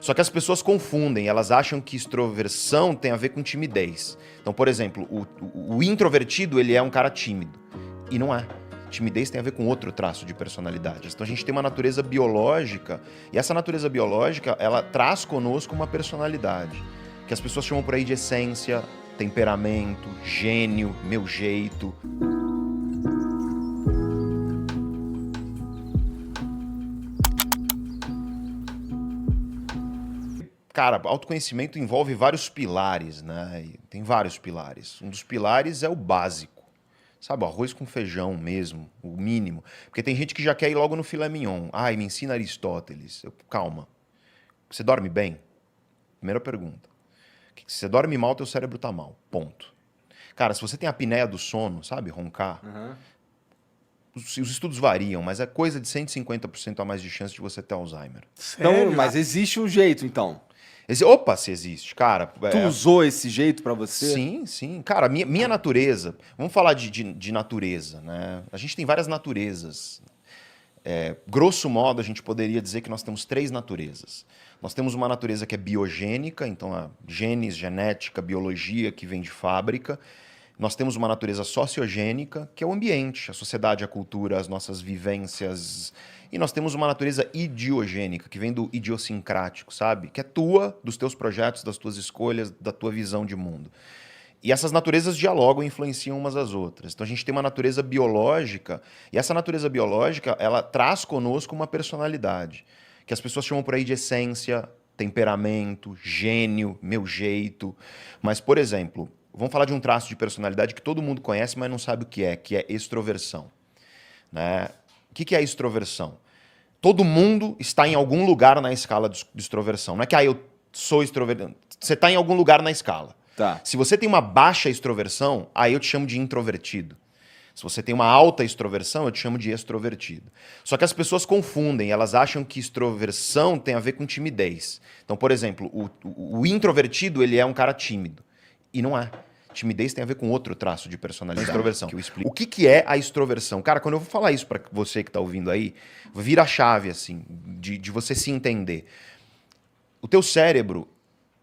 Só que as pessoas confundem, elas acham que extroversão tem a ver com timidez. Então, por exemplo, o introvertido, ele é um cara tímido. E não é. Timidez tem a ver com outro traço de personalidade. Então a gente tem uma natureza biológica, e essa natureza biológica, ela traz conosco uma personalidade, que as pessoas chamam por aí de essência, temperamento, gênio, meu jeito. Cara, autoconhecimento envolve vários pilares, né? E tem vários pilares. Um dos pilares é o básico. Sabe, o arroz com feijão mesmo, o mínimo. Porque tem gente que já quer ir logo no filé mignon. Ai, me ensina Aristóteles. Calma. Você dorme bem? Primeira pergunta. Se você dorme mal, teu cérebro tá mal. Ponto. Cara, se você tem a apneia do sono, sabe, roncar, os estudos variam, mas é coisa de 150% a mais de chance de você ter Alzheimer. Sério? Então, mas existe um jeito, então. Opa, se existe, cara. Tu usou esse jeito pra você? Sim, sim. Cara, minha natureza... Vamos falar de natureza, né? A gente tem várias naturezas. Grosso modo, a gente poderia dizer que nós temos 3 naturezas. Nós temos uma natureza que é biogênica, então a genes, genética, biologia que vem de fábrica. Nós temos uma natureza sociogênica, que é o ambiente, a sociedade, a cultura, as nossas vivências. E nós temos uma natureza idiogênica, que vem do idiosincrático, sabe? Que é tua, dos teus projetos, das tuas escolhas, da tua visão de mundo. E essas naturezas dialogam e influenciam umas às outras. Então a gente tem uma natureza biológica, e essa natureza biológica, ela traz conosco uma personalidade, que as pessoas chamam por aí de essência, temperamento, gênio, meu jeito. Mas, por exemplo, vamos falar de um traço de personalidade que todo mundo conhece, mas não sabe o que é extroversão. Né? O que é extroversão? Todo mundo está em algum lugar na escala de extroversão. Não é que eu sou extrovertido. Você está em algum lugar na escala. Tá. Se você tem uma baixa extroversão, aí eu te chamo de introvertido. Se você tem uma alta extroversão, eu te chamo de extrovertido. Só que as pessoas confundem, elas acham que extroversão tem a ver com timidez. Então, por exemplo, o introvertido, ele é um cara tímido. E não é. Timidez tem a ver com outro traço de personalidade. Extroversão. Que eu explico. O que é a extroversão? Cara, quando eu vou falar isso para você que está ouvindo aí, vira a chave, assim, de você se entender. O teu cérebro,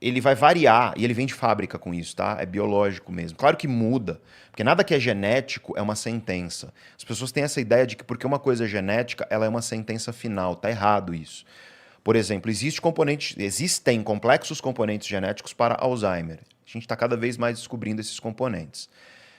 ele vai variar, e ele vem de fábrica com isso, tá? É biológico mesmo. Claro que muda, porque nada que é genético é uma sentença. As pessoas têm essa ideia de que porque uma coisa é genética, ela é uma sentença final. Tá errado isso. Por exemplo, existem complexos componentes genéticos para Alzheimer. A gente está cada vez mais descobrindo esses componentes.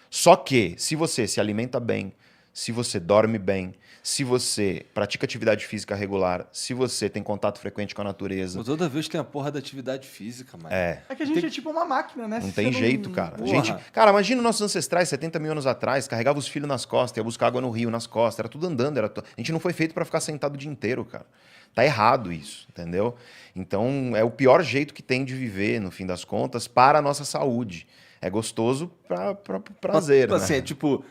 Só que, se você se alimenta bem, se você dorme bem, se você pratica atividade física regular, se você tem contato frequente com a natureza... Toda vez tem a porra da atividade física, mano. É que a gente é tipo uma máquina, né? Não tem jeito, cara. Porra. Cara, imagina nossos ancestrais, 70 mil anos atrás, carregavam os filhos nas costas, ia buscar água no rio, nas costas, era tudo andando. A gente não foi feito para ficar sentado o dia inteiro, cara. Tá errado isso, entendeu? Então, é o pior jeito que tem de viver, no fim das contas, para a nossa saúde. É gostoso para prazer, né? Assim, é tipo...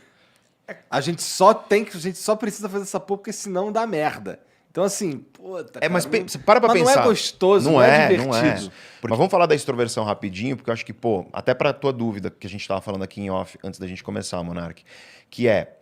A gente só precisa fazer essa porra, porque senão dá merda. Então, assim, puta, mas cara, para pra mas pensar. não é gostoso, não é divertido. Não é. Mas vamos falar da extroversão rapidinho, porque eu acho que, até pra tua dúvida, que a gente tava falando aqui em off, antes da gente começar, Monark, que é,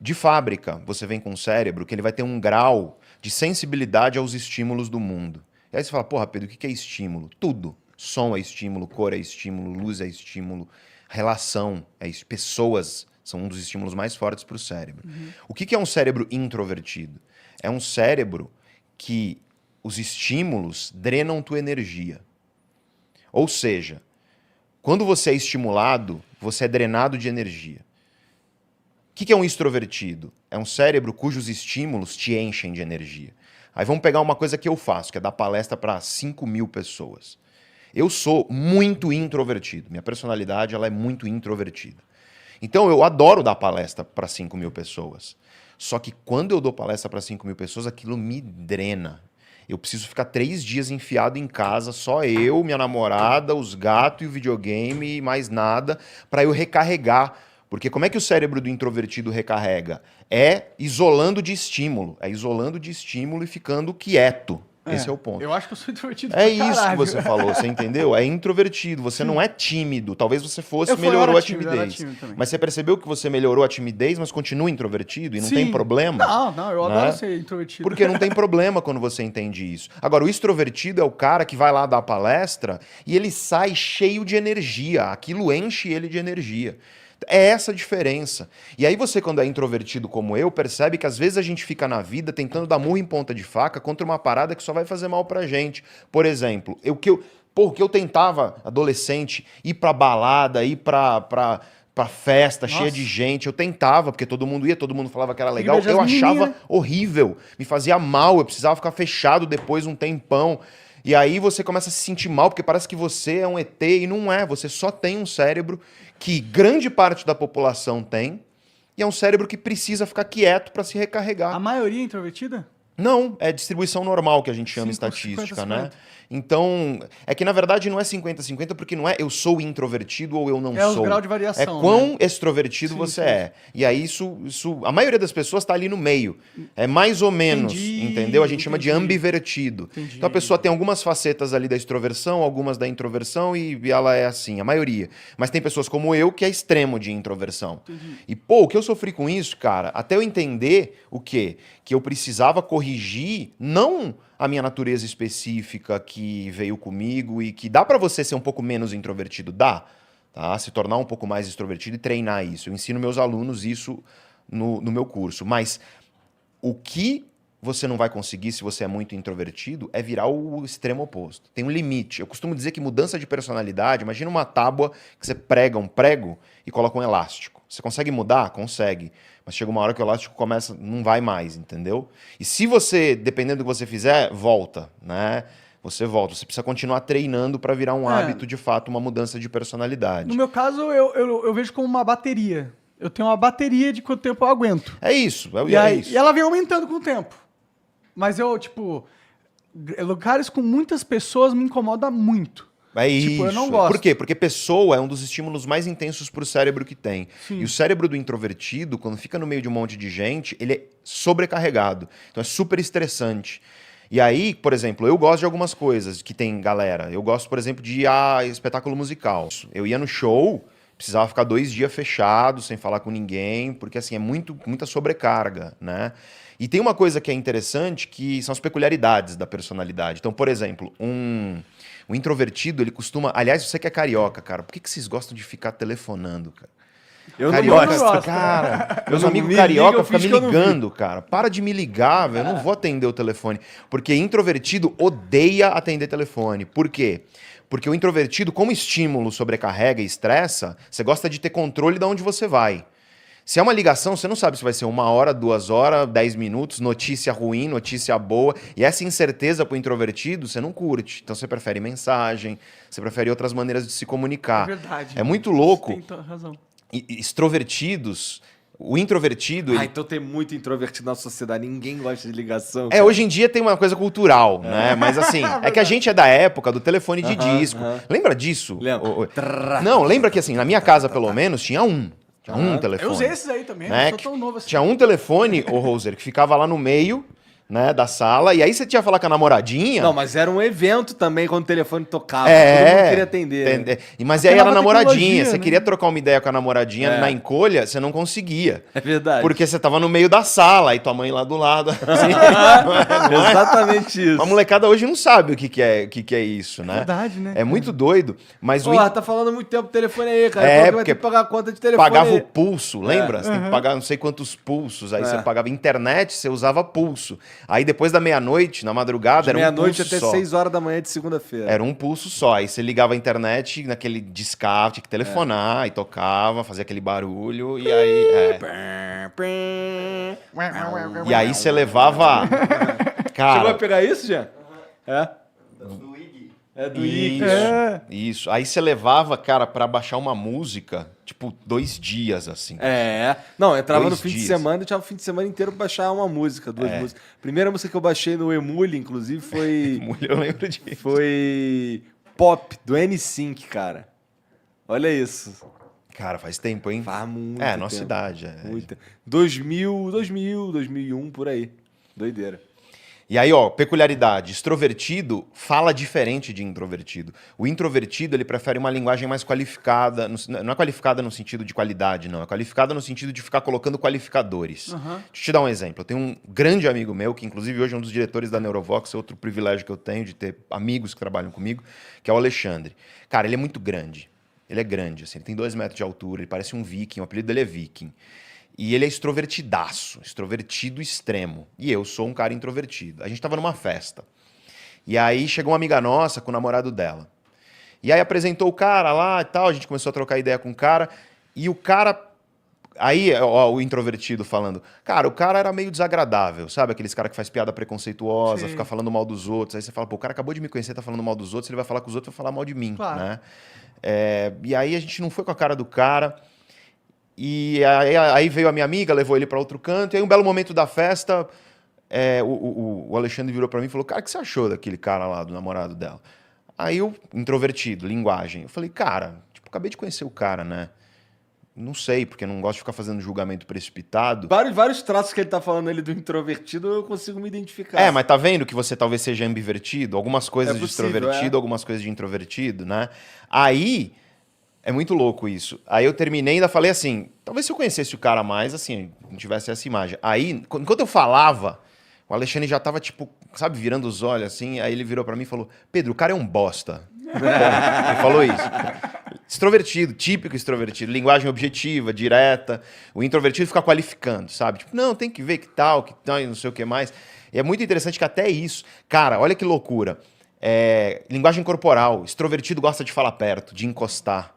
de fábrica, você vem com um cérebro que ele vai ter um grau de sensibilidade aos estímulos do mundo. E aí você fala, porra, Pedro, o que é estímulo? Tudo. Som é estímulo, cor é estímulo, luz é estímulo, relação pessoas são um dos estímulos mais fortes para o cérebro. O que é um cérebro introvertido? É um cérebro que os estímulos drenam tua energia. Ou seja, quando você é estimulado, você é drenado de energia. O que é um extrovertido? É um cérebro cujos estímulos te enchem de energia. Aí vamos pegar uma coisa que eu faço, que é dar palestra para 5 mil pessoas. Eu sou muito introvertido. Minha personalidade ela é muito introvertida. Então eu adoro dar palestra para 5 mil pessoas. Só que quando eu dou palestra para 5 mil pessoas, aquilo me drena. Eu preciso ficar 3 dias enfiado em casa, só eu, minha namorada, os gatos e o videogame e mais nada, para eu recarregar. Porque como é que o cérebro do introvertido recarrega? É isolando de estímulo. É isolando de estímulo e ficando quieto. Esse é o ponto. Eu acho que eu sou introvertido É pra isso que caralho. você falou, você entendeu? É introvertido, você não é tímido. Talvez você fosse, Eu melhorou era a tímido, eu era timidez. tímido também. Mas você percebeu que você melhorou a timidez, mas continua introvertido e não tem Sim. problema? Não, eu né? adoro ser introvertido. Porque não tem problema quando você entende isso. Agora, o extrovertido é o cara que vai lá dar palestra e ele sai cheio de energia. Aquilo enche ele de energia. É essa a diferença. E aí você, quando é introvertido como eu, percebe que às vezes a gente fica na vida tentando dar murro em ponta de faca contra uma parada que só vai fazer mal pra gente. Por exemplo, o que eu tentava, adolescente, ir pra balada, ir pra festa cheia de gente, eu tentava, porque todo mundo ia, todo mundo falava que era legal, beijar eu as menininhas, achava né? horrível, me fazia mal, eu precisava ficar fechado depois um tempão. E aí você começa a se sentir mal, porque parece que você é um ET e não é, você só tem um cérebro que grande parte da população tem, e é um cérebro que precisa ficar quieto para se recarregar. A maioria é introvertida? Não, é distribuição normal que a gente chama 50, estatística, 50. né? Então, é que na verdade não é 50-50, porque não é eu sou introvertido ou eu não É os sou. graus de variação, É quão né? extrovertido Sim, você sim. é. E aí a maioria das pessoas está ali no meio. É mais ou menos, Entendi, entendeu? A gente chama de entendi. ambivertido. Entendi. Então a pessoa tem algumas facetas ali da extroversão, algumas da introversão e ela é assim, a maioria. Mas tem pessoas como eu que é extremo de introversão. E pô, o que eu sofri com isso, cara, até eu entender o quê? Que eu precisava corrigir não a minha natureza específica que veio comigo e que dá pra você ser um pouco menos introvertido, dá, tá? Se tornar um pouco mais extrovertido e treinar isso. Eu ensino meus alunos isso no meu curso. Mas o que você não vai conseguir se você é muito introvertido é virar o extremo oposto. Tem um limite. Eu costumo dizer que mudança de personalidade, imagina uma tábua que você prega um prego e coloca um elástico. Você consegue mudar? Consegue. Mas chega uma hora que o elástico começa, não vai mais, entendeu? E se você, dependendo do que você fizer, volta, né? Você volta. Você precisa continuar treinando para virar um hábito, de fato, uma mudança de personalidade. No meu caso, eu vejo como uma bateria. Eu tenho uma bateria de quanto tempo eu aguento. É isso. E, É aí, isso. e ela vem aumentando com o tempo. Mas eu, tipo, lugares com muitas pessoas me incomoda muito. É Tipo, isso. eu não gosto. Por quê? Porque pessoa é um dos estímulos mais intensos para o cérebro que tem. Sim. E o cérebro do introvertido, quando fica no meio de um monte de gente, ele é sobrecarregado. Então é super estressante. E aí, por exemplo, eu gosto de algumas coisas que tem galera. Eu gosto, por exemplo, de ir a espetáculo musical. Eu ia no show, precisava ficar 2 dias fechado, sem falar com ninguém, porque assim, é muita sobrecarga, né? E tem uma coisa que é interessante, que são as peculiaridades da personalidade. Então, por exemplo, o introvertido, ele costuma... Aliás, você que é carioca, cara, por que vocês gostam de ficar telefonando, cara? Eu Carioca, não gosto. cara, Eu meus não amigos me liga, carioca eu ficam me finjo que eu não vi. ligando, cara. Para de me ligar, velho. Eu não vou atender o telefone. Porque introvertido odeia atender telefone. Por quê? Porque o introvertido, como estímulo sobrecarrega e estressa, você gosta de ter controle de onde você vai. Se é uma ligação, você não sabe se vai ser 1 hora, 2 horas, 10 minutos, notícia ruim, notícia boa. E essa incerteza pro introvertido, você não curte. Então você prefere mensagem, você prefere outras maneiras de se comunicar. É verdade. É muito louco. Você tem razão. Extrovertidos, o introvertido... ele- então tem muito introvertido na sociedade. Ninguém gosta de ligação. É, cara. hoje em dia tem uma coisa cultural, né? Mas assim, é que a gente é da época do telefone de disco. Lembra disso? Lembro. Não, lembra que assim, na minha casa pelo menos tinha um. Tinha um telefone. Eu usei esses aí também, né? não sou tão novo assim. Tinha um telefone, ô Roser, que ficava lá no meio, né, da sala, e aí você tinha que falar com a namoradinha. Não, mas era um evento também quando o telefone tocava. Todo mundo queria atender. né? Mas aí era Nova namoradinha. tecnologia, Você né? queria trocar uma ideia com a namoradinha É. na encolha, você não conseguia. É verdade. Porque você tava no meio da sala e tua mãe lá do lado. Assim, não é? Exatamente isso. A molecada hoje não sabe o que é isso, né? Verdade, né? É muito doido, mas o Porra, tá falando muito tempo do telefone aí, cara. É, Como que vai porque ter que pagar a conta de telefone pagava aí? o pulso, lembra? Você tem que pagar não sei quantos pulsos. Aí É. você pagava internet, você usava pulso. Aí depois da meia-noite, na madrugada, era um Meia-noite pulso até só. 6 horas da manhã de segunda-feira. Era um pulso só. Aí você ligava a internet naquele discave, tinha que telefonar, e tocava, fazia aquele barulho, e aí... E aí você levava... Chegou a Cara, pegar isso, Jean? É? É do IG. isso. Aí você levava, cara, pra baixar uma música, tipo, 2 dias, assim. É. Não, eu entrava 2 no fim de dias. semana e tinha o fim de semana inteiro pra baixar uma música, 2 músicas. Primeira música que eu baixei no Emule, inclusive, foi... Mulher, eu lembro disso. foi Pop, do N-Sync, cara. Olha isso. Cara, faz tempo, hein? Faz muito É, nossa tempo. idade. É. Muito. 2000, 2001, por aí. Doideira. E aí, ó, peculiaridade, extrovertido fala diferente de introvertido. O introvertido, ele prefere uma linguagem mais qualificada, não é qualificada no sentido de qualidade, não, é qualificada no sentido de ficar colocando qualificadores. Uhum. Deixa eu te dar um exemplo. Eu tenho um grande amigo meu, que inclusive hoje é um dos diretores da Neurovox, é outro privilégio que eu tenho de ter amigos que trabalham comigo, que é o Alexandre. Cara, ele é muito grande. Ele é grande, assim, ele tem 2 metros de altura, ele parece um viking, o apelido dele é viking. E ele é extrovertidaço, extrovertido extremo. E eu sou um cara introvertido. A gente tava numa festa. E aí chegou uma amiga nossa com o namorado dela. E aí apresentou o cara lá e tal, a gente começou a trocar ideia com o cara. E o cara... Aí, ó, o introvertido falando. Cara, o cara era meio desagradável, sabe? Aqueles cara que faz piada preconceituosa, Sim. fica falando mal dos outros. Aí você fala, pô, o cara acabou de me conhecer, tá falando mal dos outros, ele vai falar com os outros, vai falar mal de mim, Claro. né? E aí a gente não foi com a cara do cara... E aí veio a minha amiga, levou ele para outro canto, e aí um belo momento da festa, o Alexandre virou para mim e falou, cara, o que você achou daquele cara lá, do namorado dela? Aí eu, introvertido, linguagem, eu falei, cara, tipo, acabei de conhecer o cara, né? Não sei, porque eu não gosto de ficar fazendo julgamento precipitado. Vários traços que ele tá falando ali do introvertido, eu consigo me identificar. Mas tá vendo que você talvez seja ambivertido? Algumas coisas É de possível, extrovertido, algumas coisas de introvertido, né? Aí... É muito louco isso. Aí eu terminei e ainda falei assim, talvez se eu conhecesse o cara mais, assim, não tivesse essa imagem. Aí, enquanto eu falava, o Alexandre já tava, tipo, sabe, virando os olhos, assim, aí ele virou pra mim e falou, Pedro, o cara é um bosta. Ele falou isso. Extrovertido, típico extrovertido, linguagem objetiva, direta. O introvertido fica qualificando, sabe? Tipo, não, tem que ver que tal, e não sei o que mais. E é muito interessante que até isso... Cara, olha que loucura. Linguagem corporal. Extrovertido gosta de falar perto, de encostar.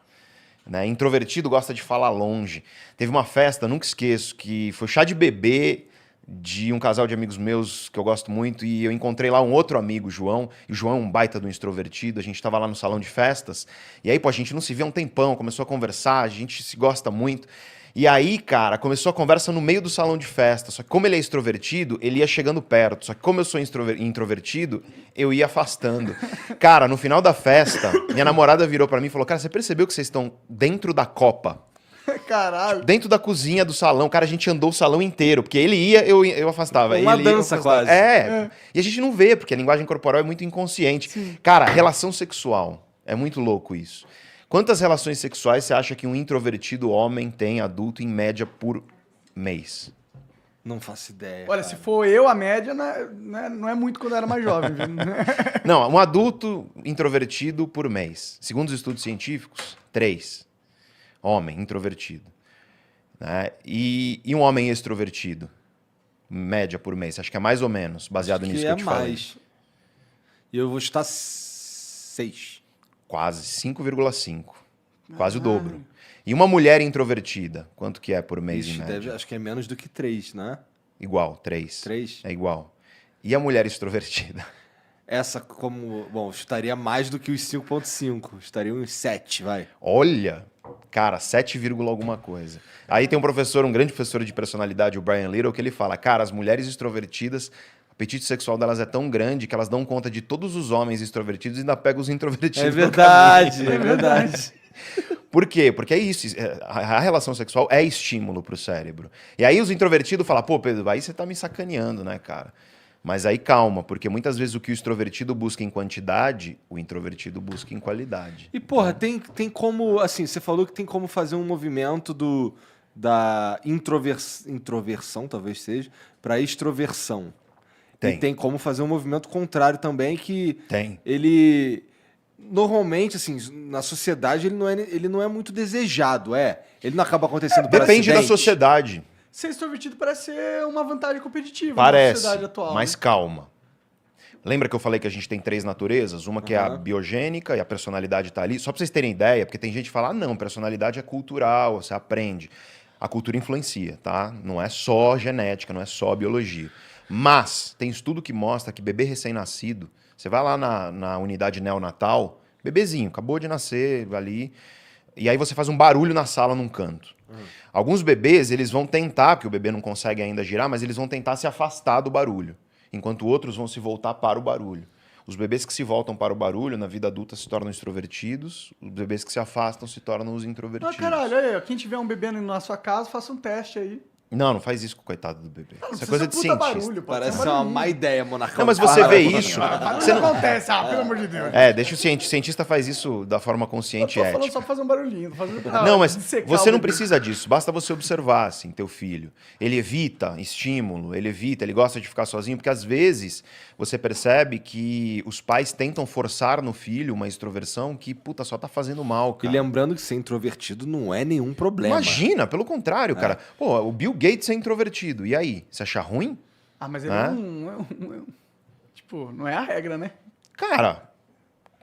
Né? Introvertido gosta de falar longe. Teve uma festa, nunca esqueço, que foi chá de bebê de um casal de amigos meus que eu gosto muito, e eu encontrei lá um outro amigo, João, e o João é um baita do extrovertido, a gente estava lá no salão de festas, e aí, pô, a gente não se vê há um tempão, começou a conversar, a gente se gosta muito, e aí, cara, começou a conversa no meio do salão de festa, só que como ele é extrovertido, ele ia chegando perto, só que como eu sou introvertido, eu ia afastando. Cara, no final da festa, minha namorada virou pra mim e falou, cara, você percebeu que vocês estão dentro da copa? Caralho. Dentro da cozinha do salão, cara, a gente andou o salão inteiro, porque ele ia, eu afastava. Uma ele ia, eu dança afastava. quase. E a gente não vê, porque a linguagem corporal é muito inconsciente. Sim. Cara, relação sexual, é muito louco isso. Quantas relações sexuais você acha que um introvertido homem tem, adulto, em média, por mês? Não faço ideia. Olha, cara. se for eu, a média não é muito quando eu era mais jovem, viu? Não, um adulto introvertido por mês. Segundo os estudos científicos, 3. Homem introvertido. Né? E um homem extrovertido? Média por mês. Acho que é mais ou menos, baseado nisso que eu te falei. Mais. E eu vou chutar 6. Quase 5,5. Quase o dobro. E uma mulher introvertida, quanto que é por mês em média? Acho que é menos do que 3, né? Igual, 3. 3? É igual. E a mulher extrovertida? Essa como... Bom, chutaria mais do que os 5,5. Chutaria uns 7, vai. Olha, cara, 7, alguma coisa. Aí tem um professor, um grande professor de personalidade, o Brian Little, que ele fala, cara, as mulheres extrovertidas, o apetite sexual delas é tão grande que elas dão conta de todos os homens extrovertidos e ainda pegam os introvertidos. É no verdade, caminho. é verdade. Por quê? Porque é isso, a relação sexual é estímulo pro cérebro. E aí os introvertidos falam, pô, Pedro, aí você tá me sacaneando, né, cara? Mas aí calma, porque muitas vezes o que o extrovertido busca em quantidade, o introvertido busca em qualidade. E, porra, tem como... Assim, você falou que tem como fazer um movimento da introversão, talvez seja, para extroversão. Tem. E tem como fazer um movimento contrário também, que Tem. ele... Normalmente, assim, na sociedade ele não é muito desejado, Ele não acaba acontecendo por Depende da acidente. sociedade. Ser extrovertido parece ser uma vantagem competitiva na Parece, sociedade atual. mas né? calma. Lembra que eu falei que a gente tem 3 naturezas? Uma que é a Aham. biogênica e a personalidade tá ali. Só pra vocês terem ideia, porque tem gente que fala, ah, não, personalidade é cultural, você aprende. A cultura influencia, tá? Não é só genética, não é só biologia. Mas tem estudo que mostra que bebê recém-nascido, você vai lá na unidade neonatal, bebezinho, acabou de nascer ali, e aí você faz um barulho na sala num canto. Alguns bebês, eles vão tentar, porque o bebê não consegue ainda girar, mas eles vão tentar se afastar do barulho, enquanto outros vão se voltar para o barulho. Os bebês que se voltam para o barulho, na vida adulta, se tornam extrovertidos, os bebês que se afastam se tornam os introvertidos. Ah, caralho, aí, ó, quem tiver um bebê na sua casa, faça um teste aí. Não faz isso com o coitado do bebê. Não Isso é precisa coisa de puta cientista. barulho, pode Parece ser uma barulhinho. má ideia, Monarcão. Não, mas você vê isso. Não acontece, pelo amor de Deus. Deixa o cientista faz isso da forma Eu consciente tô e falando ética. só pra fazer um barulhinho. Tô fazendo Não, mas dissecar você o não bebê. precisa disso. Basta você observar, assim, teu filho. Ele evita estímulo, ele gosta de ficar sozinho, porque às vezes você percebe que os pais tentam forçar no filho uma extroversão que, puta, só tá fazendo mal, E cara. lembrando que ser introvertido não é nenhum problema. Imagina, pelo contrário, cara. Pô, o Bill Gates é introvertido. E aí? Você acha ruim? Ah, mas ele tipo, não é a regra, né? Cara,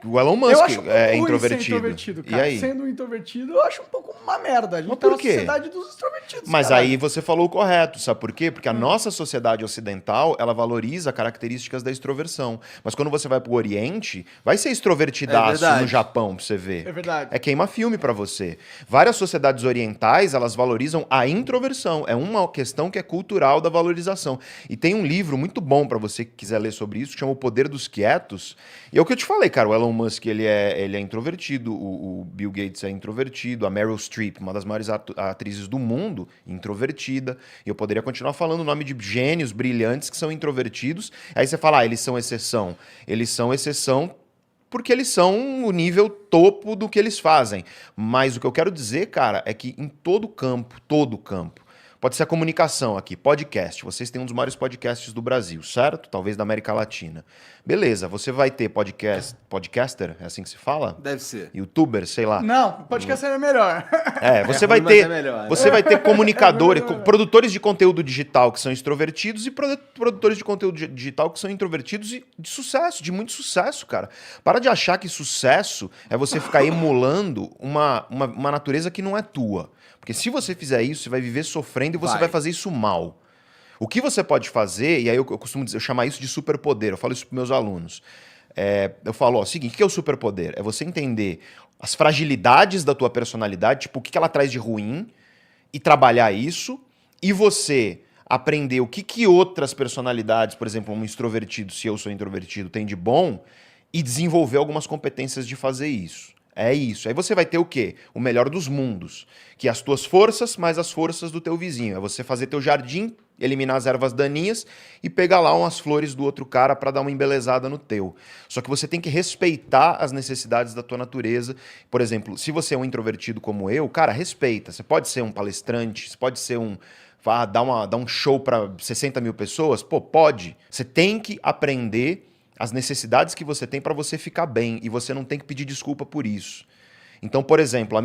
o Elon Musk Eu acho um pouco é ruim introvertido. ser introvertido, E cara. aí? Sendo um introvertido, eu acho um pouco uma merda. A gente Mas tá por na quê? sociedade dos extrovertidos, Mas caralho. aí você falou o correto, sabe por quê? Porque a nossa sociedade ocidental, ela valoriza características da extroversão. Mas quando você vai pro Oriente, vai ser É extrovertidaço verdade. no Japão, pra você ver. É verdade. É queima-filme pra você. Várias sociedades orientais, elas valorizam a introversão. É uma questão que é cultural da valorização. E tem um livro muito bom pra você que quiser ler sobre isso, que chama O Poder dos Quietos. E é o que eu te falei, cara, o Elon Musk, ele é introvertido, o Bill Gates é introvertido, a Meryl Streep, uma das maiores atrizes do mundo, introvertida. E eu poderia continuar falando o nome de gênios brilhantes que são introvertidos. Aí você fala, eles são exceção. Eles são exceção porque eles são o nível topo do que eles fazem. Mas o que eu quero dizer, cara, é que em todo campo, pode ser a comunicação aqui, podcast. Vocês têm um dos maiores podcasts do Brasil, certo? Talvez da América Latina. Beleza, você vai ter podcaster, é assim que se fala? Deve ser. Youtuber, sei lá. Não, podcast é melhor. Você É vai ruim, mas ter, é melhor, né? você vai ter comunicadores, É melhor. produtores de conteúdo digital que são extrovertidos e produtores de conteúdo digital que são introvertidos e de sucesso, de muito sucesso, cara. Para de achar que sucesso é você ficar emulando uma natureza que não é tua. Porque se você fizer isso, você vai viver sofrendo e você vai fazer isso mal. O que você pode fazer, e aí eu costumo dizer, eu chamar isso de superpoder, eu falo isso para meus alunos. Eu falo, ó, o seguinte, o que é o superpoder? É você entender as fragilidades da tua personalidade, tipo, o que ela traz de ruim, e trabalhar isso, e você aprender o que outras personalidades, por exemplo, um extrovertido, se eu sou introvertido, tem de bom, e desenvolver algumas competências de fazer isso. É isso. Aí você vai ter o quê? O melhor dos mundos. Que é as tuas forças mais as forças do teu vizinho. É você fazer teu jardim, eliminar as ervas daninhas e pegar lá umas flores do outro cara para dar uma embelezada no teu. Só que você tem que respeitar as necessidades da tua natureza. Por exemplo, se você é um introvertido como eu, cara, respeita. Você pode ser um palestrante, você pode ser dar um show para 60 mil pessoas? Pô, pode. Você tem que aprender as necessidades que você tem para você ficar bem, e você não tem que pedir desculpa por isso. Então, por exemplo,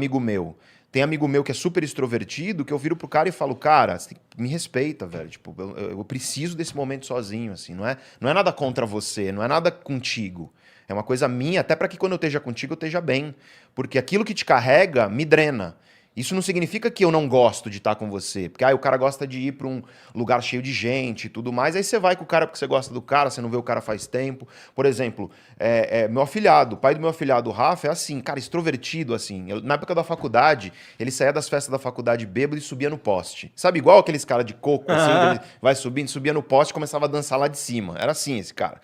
tem amigo meu que é super extrovertido, que eu viro pro cara e falo, cara, você me respeita, velho, tipo, eu preciso desse momento sozinho, assim, não é nada contra você, não é nada contigo, é uma coisa minha, até para que quando eu esteja contigo eu esteja bem, porque aquilo que te carrega me drena. Isso não significa que eu não gosto de estar com você, porque o cara gosta de ir para um lugar cheio de gente e tudo mais, aí você vai com o cara porque você gosta do cara, você não vê o cara faz tempo. Por exemplo, meu afilhado, o pai do meu afilhado, o Rafa, é assim, cara, extrovertido, assim. Na época da faculdade, ele saía das festas da faculdade bêbado e subia no poste. Sabe, igual aqueles caras de coco, assim, que ele vai subindo, subia no poste e começava a dançar lá de cima. Era assim esse cara.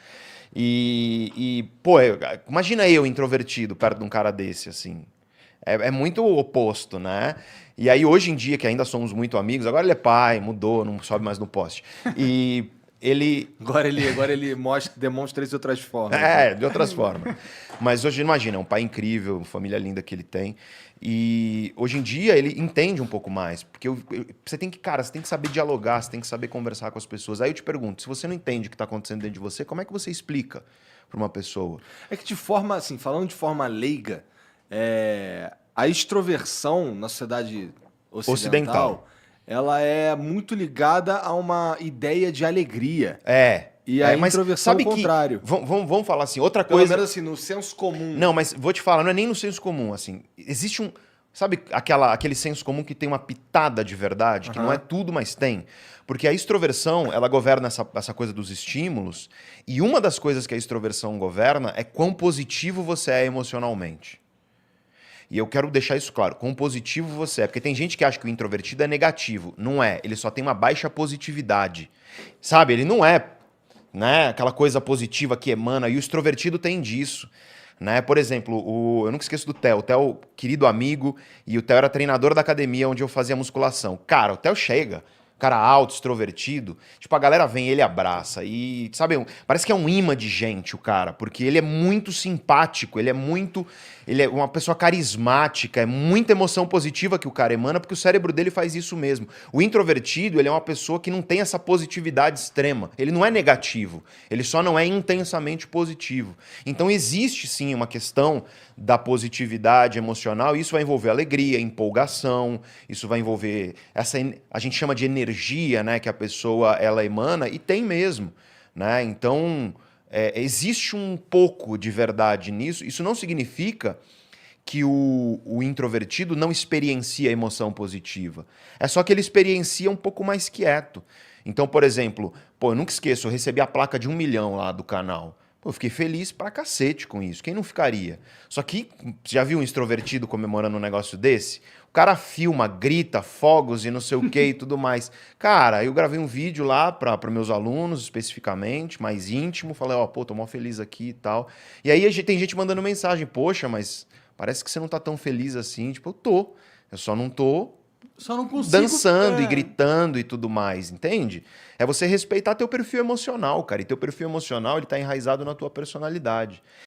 Pô, imagina eu introvertido perto de um cara desse, assim. É muito oposto, né? E aí, hoje em dia, que ainda somos muito amigos, agora ele é pai, mudou, não sobe mais no poste. E ele... Agora ele demonstra isso de outras formas. de outras formas. Mas hoje, imagina, é um pai incrível, família linda que ele tem. E hoje em dia ele entende um pouco mais. Porque você tem que saber dialogar, você tem que saber conversar com as pessoas. Aí eu te pergunto, se você não entende o que está acontecendo dentro de você, como é que você explica para uma pessoa? É que de forma, assim, falando de forma leiga, a extroversão na sociedade ocidental, ela é muito ligada a uma ideia de alegria. E a introversão sabe ao contrário. Vamos falar assim, outra Pelo coisa... menos assim, no senso comum. Não, mas vou te falar, não é nem no senso comum, assim. Existe um... Sabe aquele senso comum que tem uma pitada de verdade? Que não é tudo, mas tem. Porque a extroversão, ela governa essa coisa dos estímulos. E uma das coisas que a extroversão governa é quão positivo você é emocionalmente. E eu quero deixar isso claro. Quão positivo você é. Porque tem gente que acha que o introvertido é negativo. Não é. Ele só tem uma baixa positividade. Sabe? Ele não é, né, aquela coisa positiva que emana. E o extrovertido tem disso. Né? Por exemplo, eu nunca esqueço do Theo. O Theo, querido amigo, e o Theo era treinador da academia onde eu fazia musculação. Cara, o Theo chega cara alto, extrovertido, tipo, a galera vem, ele abraça e, sabe, parece que é um imã de gente o cara, porque ele é muito simpático, ele é uma pessoa carismática, é muita emoção positiva que o cara emana, porque o cérebro dele faz isso mesmo. O introvertido, ele é uma pessoa que não tem essa positividade extrema, ele não é negativo, ele só não é intensamente positivo. Então existe sim uma questão da positividade emocional, e isso vai envolver alegria, empolgação, isso vai envolver a gente chama de energia, né, que a pessoa ela emana, e tem mesmo, né? Então existe um pouco de verdade nisso. Isso não significa que o introvertido não experiencia emoção positiva. É só que ele experiencia um pouco mais quieto. Então, por exemplo, eu nunca esqueço, eu recebi a placa de 1 milhão lá do canal. Eu fiquei feliz pra cacete com isso. Quem não ficaria? Só que, você já viu um extrovertido comemorando um negócio desse? O cara filma, grita, fogos e não sei o que e tudo mais. Cara, eu gravei um vídeo lá para meus alunos, especificamente, mais íntimo. Falei, tô mó feliz aqui e tal. E aí tem gente mandando mensagem, poxa, mas parece que você não tá tão feliz assim. Tipo, eu tô. Eu só não tô consigo dançando e gritando e tudo mais, entende? É você respeitar teu perfil emocional, cara. E teu perfil emocional, ele tá enraizado na tua personalidade.